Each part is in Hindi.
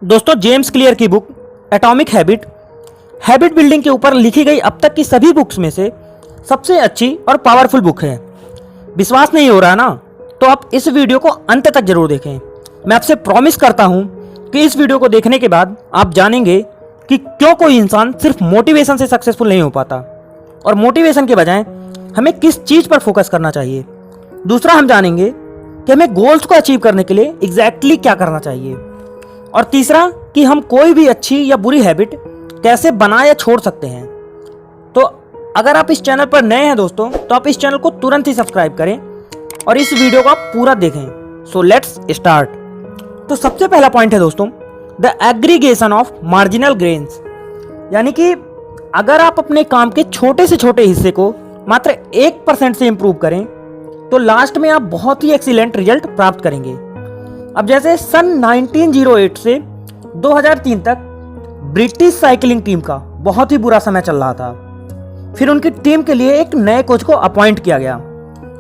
दोस्तों, जेम्स क्लियर की बुक एटॉमिक हैबिट बिल्डिंग के ऊपर लिखी गई अब तक की सभी बुक्स में से सबसे अच्छी और पावरफुल बुक है। विश्वास नहीं हो रहा ना, तो आप इस वीडियो को अंत तक जरूर देखें। मैं आपसे प्रॉमिस करता हूं कि इस वीडियो को देखने के बाद आप जानेंगे कि क्यों कोई इंसान सिर्फ मोटिवेशन से सक्सेसफुल नहीं हो पाता और मोटिवेशन के बजाय हमें किस चीज़ पर फोकस करना चाहिए। दूसरा, हम जानेंगे कि हमें गोल्स को अचीव करने के लिए एग्जैक्टली क्या करना चाहिए। और तीसरा, कि हम कोई भी अच्छी या बुरी हैबिट कैसे बना या छोड़ सकते हैं। तो अगर आप इस चैनल पर नए हैं दोस्तों, तो आप इस चैनल को तुरंत ही सब्सक्राइब करें और इस वीडियो को आप पूरा देखें। So let's start. तो सबसे पहला पॉइंट है दोस्तों, the aggregation of marginal gains. यानी कि अगर आप अपने काम के छोटे से छोटे हिस्से को मात्र 1% से इंप्रूव करें तो लास्ट में आप बहुत ही एक्सीलेंट रिजल्ट प्राप्त करेंगे। अब जैसे सन 1908 से 2003 तक ब्रिटिश साइकिलिंग टीम का बहुत ही बुरा समय चल रहा था। फिर उनकी टीम के लिए एक नए कोच को अपॉइंट किया गया,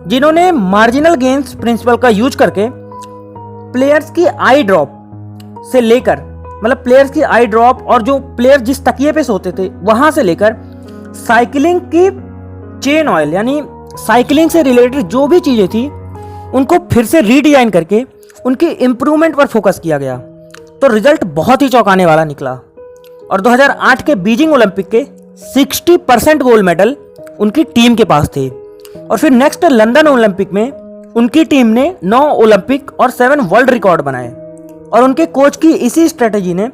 जिन्होंने मार्जिनल गेन्स प्रिंसिपल का यूज करके प्लेयर्स की आई ड्रॉप से लेकर, मतलब प्लेयर्स की आई ड्रॉप और जो प्लेयर जिस तकिए पे सोते थे वहां से लेकर साइकिलिंग की चेन ऑयल, यानी साइकिलिंग से रिलेटेड जो भी चीजें थी उनको फिर से रीडिजाइन करके उनकी इंप्रूवमेंट पर फोकस किया गया। तो रिजल्ट बहुत ही चौंकाने वाला निकला और 2008 के बीजिंग ओलंपिक के 60% गोल्ड मेडल उनकी टीम के पास थे। और फिर नेक्स्ट लंदन ओलंपिक में उनकी टीम ने 9 ओलंपिक और 7 वर्ल्ड रिकॉर्ड बनाए और उनके कोच की इसी स्ट्रेटेजी ने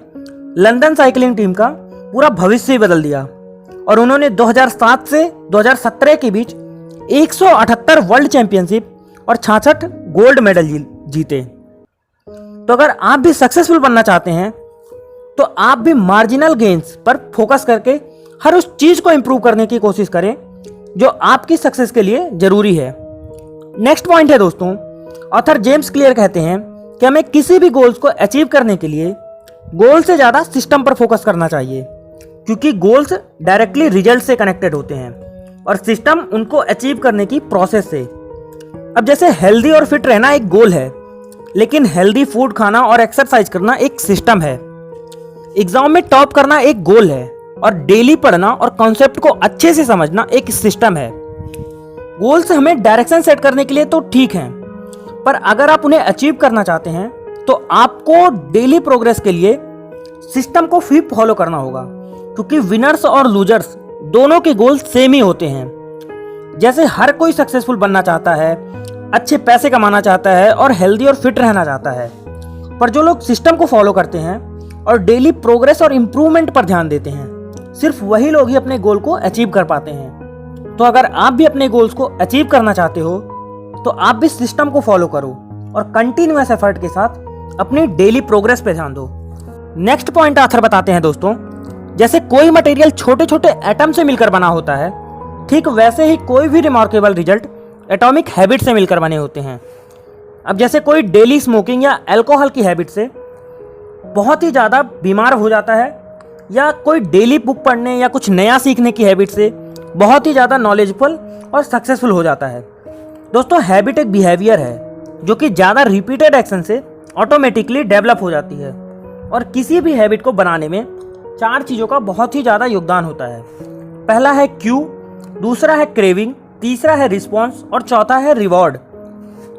लंदन साइकिलिंग टीम का पूरा भविष्य ही बदल दिया और उन्होंने 2007 से 2017 के बीच 178 वर्ल्ड चैंपियनशिप और 66 गोल्ड मेडल जीते। तो अगर आप भी सक्सेसफुल बनना चाहते हैं तो आप भी मार्जिनल गेन्स पर फोकस करके हर उस चीज को इंप्रूव करने की कोशिश करें जो आपकी सक्सेस के लिए जरूरी है। नेक्स्ट पॉइंट है दोस्तों, ऑथर जेम्स क्लियर कहते हैं कि हमें किसी भी गोल्स को अचीव करने के लिए गोल से ज्यादा सिस्टम पर फोकस करना चाहिए, क्योंकि गोल्स डायरेक्टली रिजल्ट से कनेक्टेड होते हैं और सिस्टम उनको अचीव करने की प्रोसेस से। अब जैसे हेल्दी और फिट रहना एक गोल है, लेकिन हेल्दी फूड खाना और एक्सरसाइज करना एक सिस्टम है। एग्जाम में टॉप करना एक गोल है और डेली पढ़ना और कॉन्सेप्ट को अच्छे से समझना एक सिस्टम है। गोल्स हमें डायरेक्शन सेट करने के लिए तो ठीक हैं, पर अगर आप उन्हें अचीव करना चाहते हैं तो आपको डेली प्रोग्रेस के लिए सिस्टम को भी फॉलो करना होगा, क्योंकि विनर्स और लूजर्स दोनों के गोल सेम ही होते हैं। जैसे हर कोई सक्सेसफुल बनना चाहता है, अच्छे पैसे कमाना चाहता है और हेल्दी और फिट रहना चाहता है, पर जो लोग सिस्टम को फॉलो करते हैं और डेली प्रोग्रेस और इम्प्रूवमेंट पर ध्यान देते हैं, सिर्फ वही लोग ही अपने गोल को अचीव कर पाते हैं। तो अगर आप भी अपने गोल्स को अचीव करना चाहते हो तो आप भी सिस्टम को फॉलो करो और कंटिन्यूअस एफर्ट के साथ अपनी डेली प्रोग्रेस पे ध्यान दो। नेक्स्ट पॉइंट ऑथर बताते हैं दोस्तों, जैसे कोई मटेरियल छोटे छोटे एटम से मिलकर बना होता है, ठीक वैसे ही कोई भी रिमार्केबल रिजल्ट एटॉमिक हैबिट से मिलकर बने होते हैं। अब जैसे कोई डेली स्मोकिंग या अल्कोहल की हैबिट से बहुत ही ज़्यादा बीमार हो जाता है, या कोई डेली बुक पढ़ने या कुछ नया सीखने की हैबिट से बहुत ही ज़्यादा नॉलेजफुल और सक्सेसफुल हो जाता है। दोस्तों, हैबिट एक बिहेवियर है जो कि ज़्यादा रिपीटेड एक्शन से ऑटोमेटिकली डेवलप हो जाती है और किसी भी हैबिट को बनाने में 4 चीज़ों का बहुत ही ज़्यादा योगदान होता है। पहला है क्यू, दूसरा है क्रेविंग, तीसरा है रिस्पॉन्स और चौथा है रिवॉर्ड।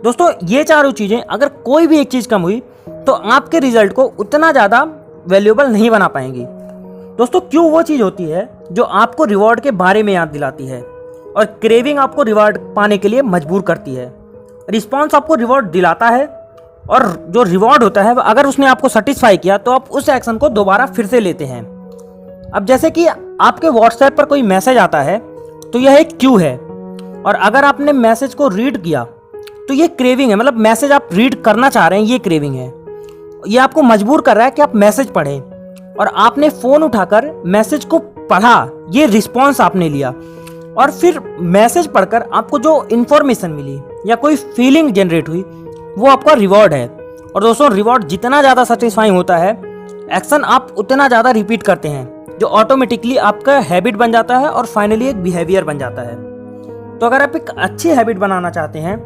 दोस्तों, ये चारों चीज़ें अगर कोई भी एक चीज़ कम हुई तो आपके रिजल्ट को उतना ज़्यादा वैल्यूएबल नहीं बना पाएंगी। दोस्तों, क्यों वो चीज़ होती है जो आपको रिवॉर्ड के बारे में याद दिलाती है और क्रेविंग आपको रिवॉर्ड पाने के लिए मजबूर करती है। रिस्पॉन्स आपको रिवॉर्ड दिलाता है और जो रिवॉर्ड होता है अगर उसने आपको सेटिस्फाई किया तो आप उस एक्शन को दोबारा फिर से लेते हैं। अब जैसे कि आपके व्हाट्सएप पर कोई मैसेज आता है तो यह एक क्यू है, और अगर आपने मैसेज को रीड किया तो ये क्रेविंग है, मतलब मैसेज आप रीड करना चाह रहे हैं, ये क्रेविंग है। ये आपको मजबूर कर रहा है कि आप मैसेज पढ़ें, और आपने फोन उठाकर मैसेज को पढ़ा, ये रिस्पॉन्स आपने लिया, और फिर मैसेज पढ़कर आपको जो इंफॉर्मेशन मिली या कोई फीलिंग जनरेट हुई वो आपका रिवॉर्ड है। और दोस्तों, रिवॉर्ड जितना ज़्यादा सेटिस्फाइंग होता है, एक्शन आप उतना ज़्यादा रिपीट करते हैं, जो ऑटोमेटिकली आपका हैबिट बन जाता है और फाइनली एक बिहेवियर बन जाता है। तो अगर आप एक अच्छी हैबिट बनाना चाहते हैं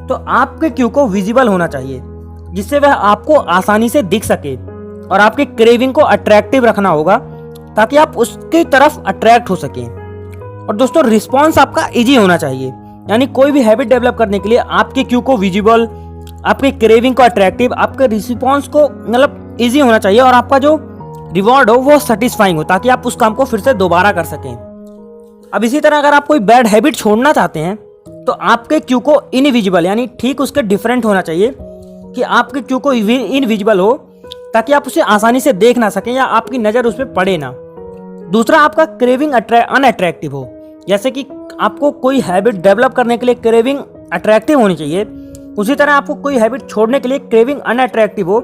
तो आपके क्यू को विजिबल होना चाहिए, जिससे वह आपको आसानी से दिख सके। और आपके क्रेविंग को अट्रैक्टिव रखना होगा ताकि आप उसकी तरफ अट्रैक्ट हो सकें। और दोस्तों रिस्पॉन्स आपका इजी होना चाहिए, यानी कोई भी हैबिट डेवलप करने के लिए आपके क्यू को विजिबल, आपके क्रेविंग को अट्रैक्टिव, आपके रिस्पॉन्स को मतलब इजी होना चाहिए और आपका जो रिवॉर्ड हो वो सेटिस्फाइंग हो, ताकि आप उस काम को फिर से दोबारा कर सकें। अब इसी तरह अगर आप कोई बैड हैबिट छोड़ना चाहते हैं तो आपके क्यू को इनविजिबल यानी ठीक उसके डिफरेंट होना चाहिए कि आपके क्यू को इनविजिबल हो ताकि आप उसे आसानी से देख ना सकें या आपकी नज़र उस पर पड़े ना। दूसरा, आपका क्रेविंग अनअट्रैक्टिव हो, जैसे कि आपको कोई हैबिट डेवलप करने के लिए क्रेविंग अट्रैक्टिव होनी चाहिए, उसी तरह आपको कोई हैबिट छोड़ने के लिए क्रेविंग अनअट्रैक्टिव हो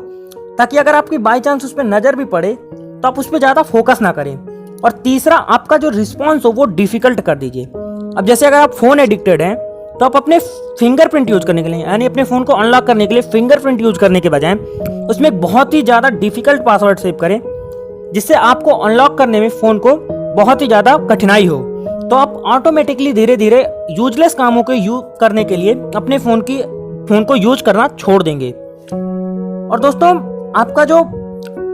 ताकि अगर आपकी बाई चांस उस पर नज़र भी पड़े तो आप उस पर ज़्यादा फोकस ना करें। और तीसरा, आपका जो रिस्पॉन्स हो वो डिफिकल्ट कर दीजिए। अब जैसे अगर आप फ़ोन एडिक्टेड हैं तो आप अपने फिंगरप्रिंट यूज करने के लिए यानी अपने फ़ोन को अनलॉक करने के लिए फिंगरप्रिंट यूज करने के बजाय उसमें एक बहुत ही ज़्यादा डिफिकल्ट पासवर्ड सेव करें, जिससे आपको अनलॉक करने में फ़ोन को बहुत ही ज़्यादा कठिनाई हो। तो आप ऑटोमेटिकली धीरे धीरे यूजलेस कामों को यूज करने के लिए अपने फ़ोन को यूज करना छोड़ देंगे। और दोस्तों आपका जो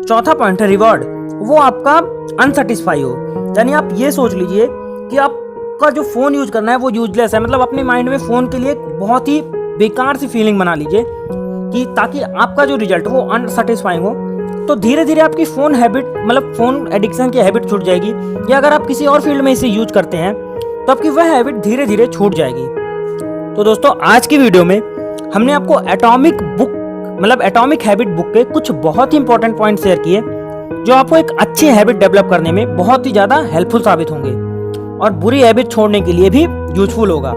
चौथा पॉइंट है रिवॉर्ड, वो आपका अनसेटिस्फाई हो, यानी आप ये सोच लीजिए कि आपका जो फ़ोन यूज करना है वो यूजलेस है, मतलब अपने माइंड में फ़ोन के लिए बहुत ही बेकार सी फीलिंग बना लीजिए कि ताकि आपका जो रिजल्ट वो अनसेटिस्फाइंग हो। तो धीरे धीरे आपकी फ़ोन हैबिट मतलब फ़ोन एडिक्शन की हैबिट छूट जाएगी, या अगर आप किसी और फील्ड में इसे यूज करते हैं तो आपकी वह हैबिट धीरे धीरे छूट जाएगी। तो दोस्तों आज की वीडियो में हमने आपको एटॉमिक हैबिट बुक के कुछ बहुत ही इंपॉर्टेंट पॉइंट शेयर किए जो आपको एक अच्छी हैबिट डेवलप करने में बहुत ही ज़्यादा हेल्पफुल साबित होंगे और बुरी हैबिट छोड़ने के लिए भी यूजफुल होगा।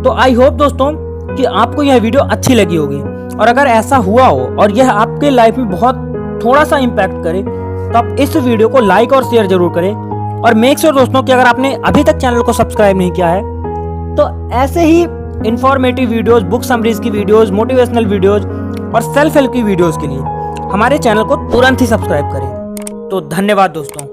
तो आई होप दोस्तों कि आपको यह वीडियो अच्छी लगी होगी, और अगर ऐसा हुआ हो और यह आपके लाइफ में बहुत थोड़ा सा इम्पैक्ट करे तो आप इस वीडियो को लाइक और शेयर जरूर करें। और मेक श्योर दोस्तों कि अगर आपने अभी तक चैनल को सब्सक्राइब नहीं किया है तो ऐसे ही इंफॉर्मेटिव वीडियोस, बुक समरीज की वीडियोस, मोटिवेशनल वीडियोस और सेल्फ हेल्प की वीडियोस के लिए हमारे चैनल को तुरंत ही सब्सक्राइब करें। तो धन्यवाद दोस्तों।